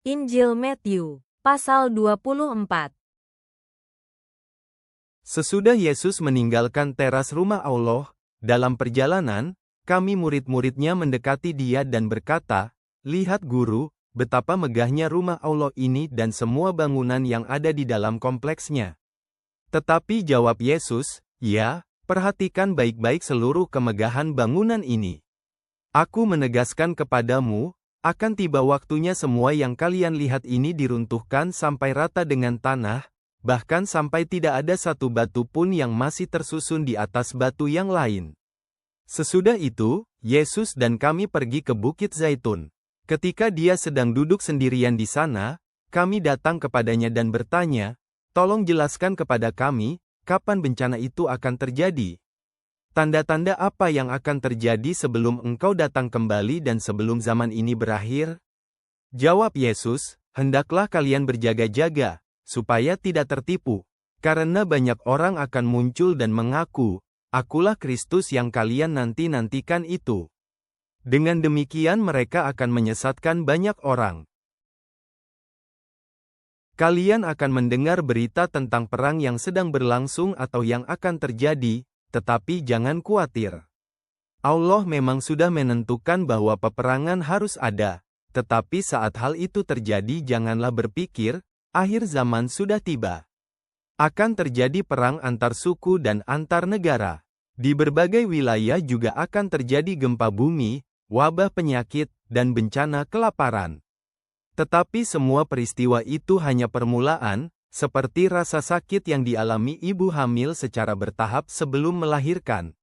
Injil Matthew, pasal 24. Sesudah Yesus meninggalkan teras rumah Allah, dalam perjalanan, kami murid-muridnya mendekati dia dan berkata, "Lihat Guru, betapa megahnya rumah Allah ini dan semua bangunan yang ada di dalam kompleksnya." Tetapi jawab Yesus, "Ya, perhatikan baik-baik seluruh kemegahan bangunan ini. Aku menegaskan kepadamu, akan tiba waktunya semua yang kalian lihat ini diruntuhkan sampai rata dengan tanah, bahkan sampai tidak ada satu batu pun yang masih tersusun di atas batu yang lain." Sesudah itu, Yesus dan kami pergi ke Bukit Zaitun. Ketika dia sedang duduk sendirian di sana, kami datang kepadanya dan bertanya, "Tolong jelaskan kepada kami, kapan bencana itu akan terjadi? Tanda-tanda apa yang akan terjadi sebelum engkau datang kembali dan sebelum zaman ini berakhir?" Jawab Yesus, "Hendaklah kalian berjaga-jaga, supaya tidak tertipu. Karena banyak orang akan muncul dan mengaku, 'Akulah Kristus yang kalian nanti-nantikan itu.' Dengan demikian mereka akan menyesatkan banyak orang. Kalian akan mendengar berita tentang perang yang sedang berlangsung atau yang akan terjadi, tetapi jangan khawatir. Allah memang sudah menentukan bahwa peperangan harus ada, tetapi saat hal itu terjadi janganlah berpikir, akhir zaman sudah tiba. Akan terjadi perang antar suku dan antar negara. Di berbagai wilayah juga akan terjadi gempa bumi, wabah penyakit, dan bencana kelaparan. Tetapi semua peristiwa itu hanya permulaan, seperti rasa sakit yang dialami ibu hamil secara bertahap sebelum melahirkan.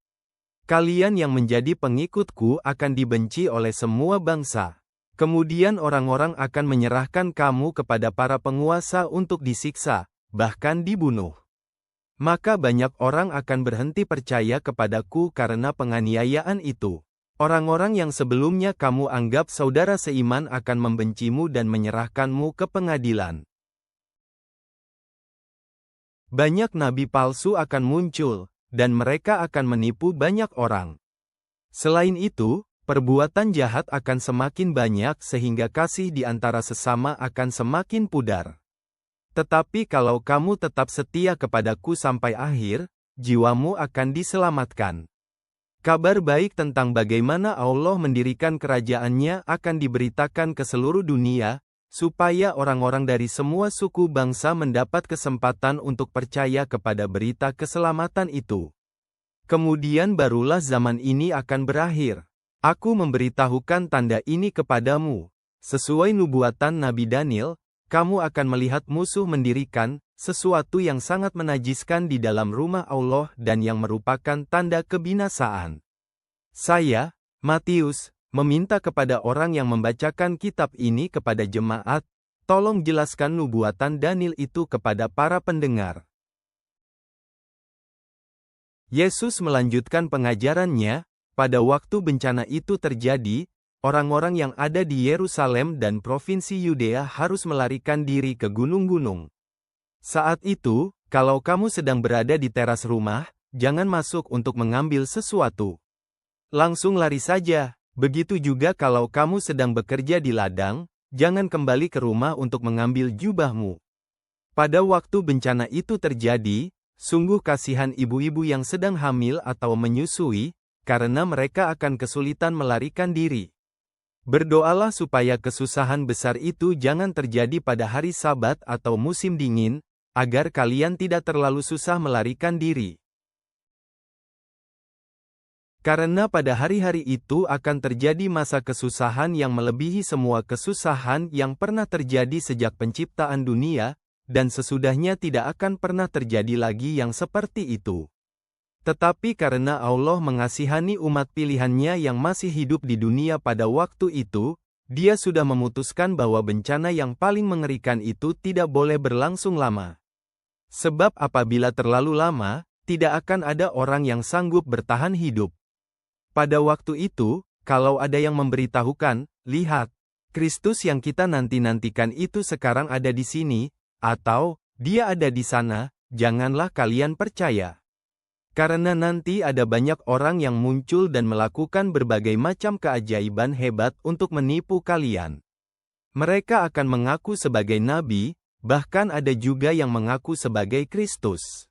Kalian yang menjadi pengikutku akan dibenci oleh semua bangsa. Kemudian orang-orang akan menyerahkan kamu kepada para penguasa untuk disiksa, bahkan dibunuh. Maka banyak orang akan berhenti percaya kepadaku karena penganiayaan itu. Orang-orang yang sebelumnya kamu anggap saudara seiman akan membencimu dan menyerahkanmu ke pengadilan. Banyak nabi palsu akan muncul, dan mereka akan menipu banyak orang. Selain itu, perbuatan jahat akan semakin banyak sehingga kasih di antara sesama akan semakin pudar. Tetapi kalau kamu tetap setia kepadaku sampai akhir, jiwamu akan diselamatkan. Kabar baik tentang bagaimana Allah mendirikan kerajaannya akan diberitakan ke seluruh dunia, supaya orang-orang dari semua suku bangsa mendapat kesempatan untuk percaya kepada berita keselamatan itu. Kemudian barulah zaman ini akan berakhir. Aku memberitahukan tanda ini kepadamu. Sesuai nubuatan Nabi Daniel, kamu akan melihat musuh mendirikan sesuatu yang sangat menajiskan di dalam rumah Allah dan yang merupakan tanda kebinasaan. Saya, Matius, meminta kepada orang yang membacakan kitab ini kepada jemaat, tolong jelaskan nubuatan Daniel itu kepada para pendengar. Yesus melanjutkan pengajarannya, pada waktu bencana itu terjadi, orang-orang yang ada di Yerusalem dan provinsi Yudea harus melarikan diri ke gunung-gunung. Saat itu, kalau kamu sedang berada di teras rumah, jangan masuk untuk mengambil sesuatu. Langsung lari saja. Begitu juga kalau kamu sedang bekerja di ladang, jangan kembali ke rumah untuk mengambil jubahmu. Pada waktu bencana itu terjadi, sungguh kasihan ibu-ibu yang sedang hamil atau menyusui, karena mereka akan kesulitan melarikan diri. Berdoalah supaya kesusahan besar itu jangan terjadi pada hari Sabat atau musim dingin, agar kalian tidak terlalu susah melarikan diri. Karena pada hari-hari itu akan terjadi masa kesusahan yang melebihi semua kesusahan yang pernah terjadi sejak penciptaan dunia, dan sesudahnya tidak akan pernah terjadi lagi yang seperti itu. Tetapi karena Allah mengasihani umat pilihannya yang masih hidup di dunia pada waktu itu, Dia sudah memutuskan bahwa bencana yang paling mengerikan itu tidak boleh berlangsung lama. Sebab apabila terlalu lama, tidak akan ada orang yang sanggup bertahan hidup. Pada waktu itu, kalau ada yang memberitahukan, "Lihat, Kristus yang kita nanti-nantikan itu sekarang ada di sini," atau "Dia ada di sana," janganlah kalian percaya. Karena nanti ada banyak orang yang muncul dan melakukan berbagai macam keajaiban hebat untuk menipu kalian. Mereka akan mengaku sebagai nabi, bahkan ada juga yang mengaku sebagai Kristus.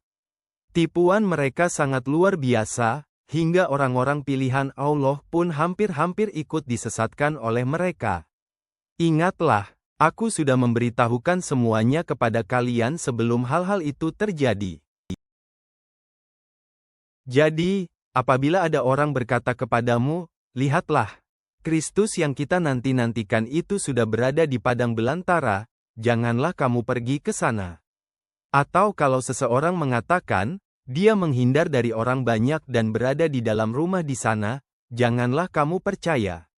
Tipuan mereka sangat luar biasa, hingga orang-orang pilihan Allah pun hampir-hampir ikut disesatkan oleh mereka. Ingatlah, aku sudah memberitahukan semuanya kepada kalian sebelum hal-hal itu terjadi. Jadi, apabila ada orang berkata kepadamu, lihatlah, Kristus yang kita nanti-nantikan itu sudah berada di padang belantara, janganlah kamu pergi ke sana. Atau kalau seseorang mengatakan, dia menghindar dari orang banyak dan berada di dalam rumah di sana, janganlah kamu percaya.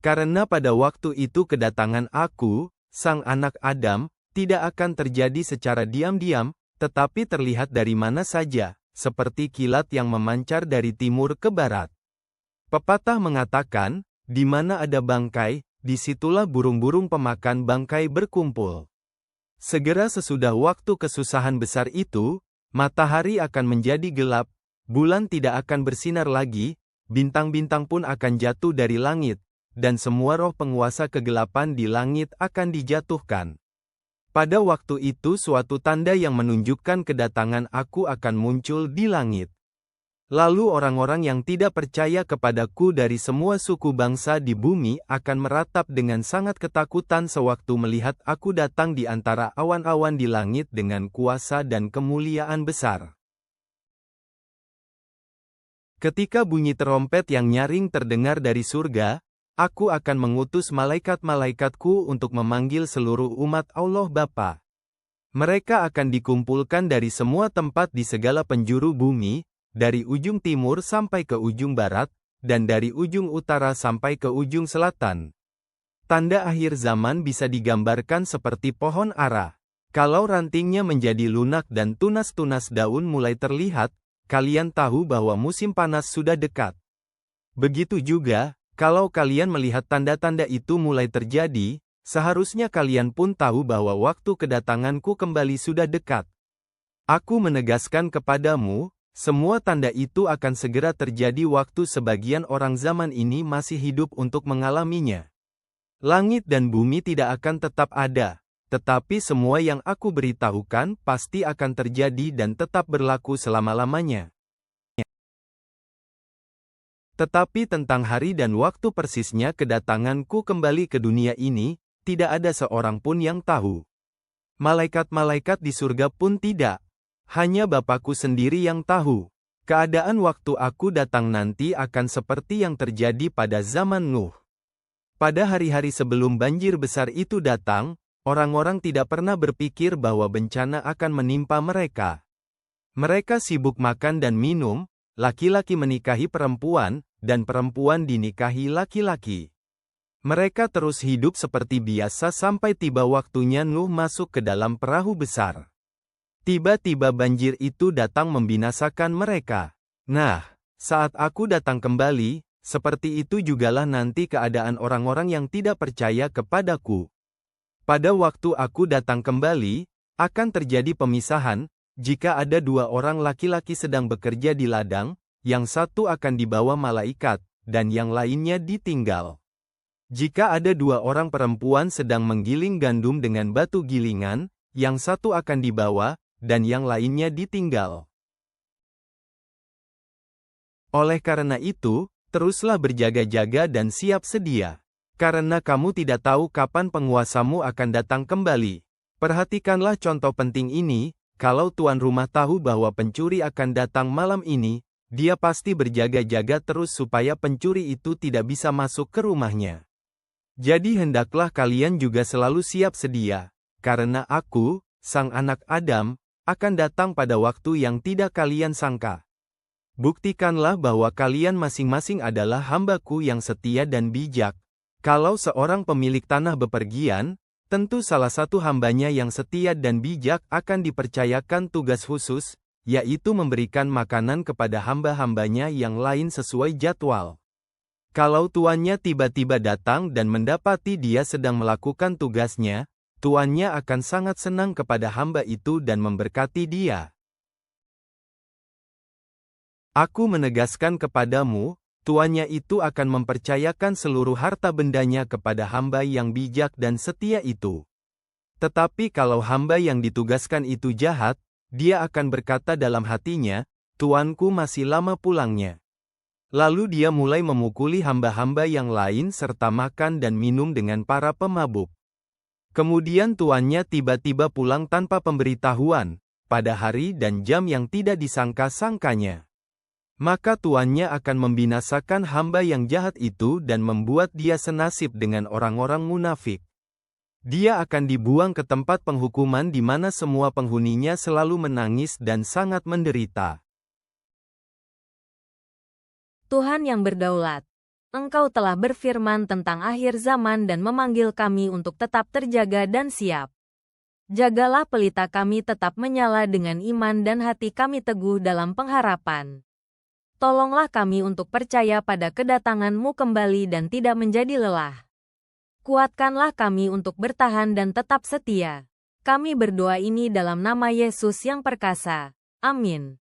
Karena pada waktu itu kedatangan aku, sang anak Adam, tidak akan terjadi secara diam-diam, tetapi terlihat dari mana saja, seperti kilat yang memancar dari timur ke barat. Pepatah mengatakan, di mana ada bangkai, disitulah burung-burung pemakan bangkai berkumpul. Segera sesudah waktu kesusahan besar itu, matahari akan menjadi gelap, bulan tidak akan bersinar lagi, bintang-bintang pun akan jatuh dari langit, dan semua roh penguasa kegelapan di langit akan dijatuhkan. Pada waktu itu suatu tanda yang menunjukkan kedatangan aku akan muncul di langit. Lalu orang-orang yang tidak percaya kepadaku dari semua suku bangsa di bumi akan meratap dengan sangat ketakutan sewaktu melihat aku datang di antara awan-awan di langit dengan kuasa dan kemuliaan besar. Ketika bunyi terompet yang nyaring terdengar dari surga, aku akan mengutus malaikat-malaikatku untuk memanggil seluruh umat Allah Bapa. Mereka akan dikumpulkan dari semua tempat di segala penjuru bumi, dari ujung timur sampai ke ujung barat, dan dari ujung utara sampai ke ujung selatan. Tanda akhir zaman bisa digambarkan seperti pohon ara. Kalau rantingnya menjadi lunak dan tunas-tunas daun mulai terlihat, kalian tahu bahwa musim panas sudah dekat. Begitu juga, kalau kalian melihat tanda-tanda itu mulai terjadi, seharusnya kalian pun tahu bahwa waktu kedatanganku kembali sudah dekat. Aku menegaskan kepadamu, semua tanda itu akan segera terjadi waktu sebagian orang zaman ini masih hidup untuk mengalaminya. Langit dan bumi tidak akan tetap ada, tetapi semua yang aku beritahukan pasti akan terjadi dan tetap berlaku selama-lamanya. Tetapi tentang hari dan waktu persisnya kedatanganku kembali ke dunia ini, tidak ada seorang pun yang tahu. Malaikat-malaikat di surga pun tidak. Hanya Bapakku sendiri yang tahu. Keadaan waktu aku datang nanti akan seperti yang terjadi pada zaman Nuh. Pada hari-hari sebelum banjir besar itu datang, orang-orang tidak pernah berpikir bahwa bencana akan menimpa mereka. Mereka sibuk makan dan minum, laki-laki menikahi perempuan, dan perempuan dinikahi laki-laki. Mereka terus hidup seperti biasa sampai tiba waktunya Nuh masuk ke dalam perahu besar. Tiba-tiba banjir itu datang membinasakan mereka. Nah, saat aku datang kembali, seperti itu jugalah nanti keadaan orang-orang yang tidak percaya kepadaku. Pada waktu aku datang kembali, akan terjadi pemisahan, jika ada dua orang laki-laki sedang bekerja di ladang, yang satu akan dibawa malaikat, dan yang lainnya ditinggal. Jika ada dua orang perempuan sedang menggiling gandum dengan batu gilingan, yang satu akan dibawa, dan yang lainnya ditinggal. Oleh karena itu, teruslah berjaga-jaga dan siap sedia. Karena kamu tidak tahu kapan penguasamu akan datang kembali. Perhatikanlah contoh penting ini, kalau tuan rumah tahu bahwa pencuri akan datang malam ini, dia pasti berjaga-jaga terus supaya pencuri itu tidak bisa masuk ke rumahnya. Jadi hendaklah kalian juga selalu siap sedia, karena aku, sang anak Adam, akan datang pada waktu yang tidak kalian sangka. Buktikanlah bahwa kalian masing-masing adalah hamba-Ku yang setia dan bijak. Kalau seorang pemilik tanah bepergian, tentu salah satu hambanya yang setia dan bijak akan dipercayakan tugas khusus, yaitu memberikan makanan kepada hamba-hambanya yang lain sesuai jadwal. Kalau tuannya tiba-tiba datang dan mendapati dia sedang melakukan tugasnya, tuannya akan sangat senang kepada hamba itu dan memberkati dia. Aku menegaskan kepadamu, tuannya itu akan mempercayakan seluruh harta bendanya kepada hamba yang bijak dan setia itu. Tetapi kalau hamba yang ditugaskan itu jahat, dia akan berkata dalam hatinya, "Tuanku masih lama pulangnya." Lalu dia mulai memukuli hamba-hamba yang lain serta makan dan minum dengan para pemabuk. Kemudian tuannya tiba-tiba pulang tanpa pemberitahuan, pada hari dan jam yang tidak disangka-sangkanya. Maka tuannya akan membinasakan hamba yang jahat itu dan membuat dia senasib dengan orang-orang munafik. Dia akan dibuang ke tempat penghukuman di mana semua penghuninya selalu menangis dan sangat menderita. Tuhan yang berdaulat, Engkau telah berfirman tentang akhir zaman dan memanggil kami untuk tetap terjaga dan siap. Jagalah pelita kami tetap menyala dengan iman dan hati kami teguh dalam pengharapan. Tolonglah kami untuk percaya pada kedatangan-Mu kembali dan tidak menjadi lelah. Kuatkanlah kami untuk bertahan dan tetap setia. Kami berdoa ini dalam nama Yesus yang perkasa. Amin.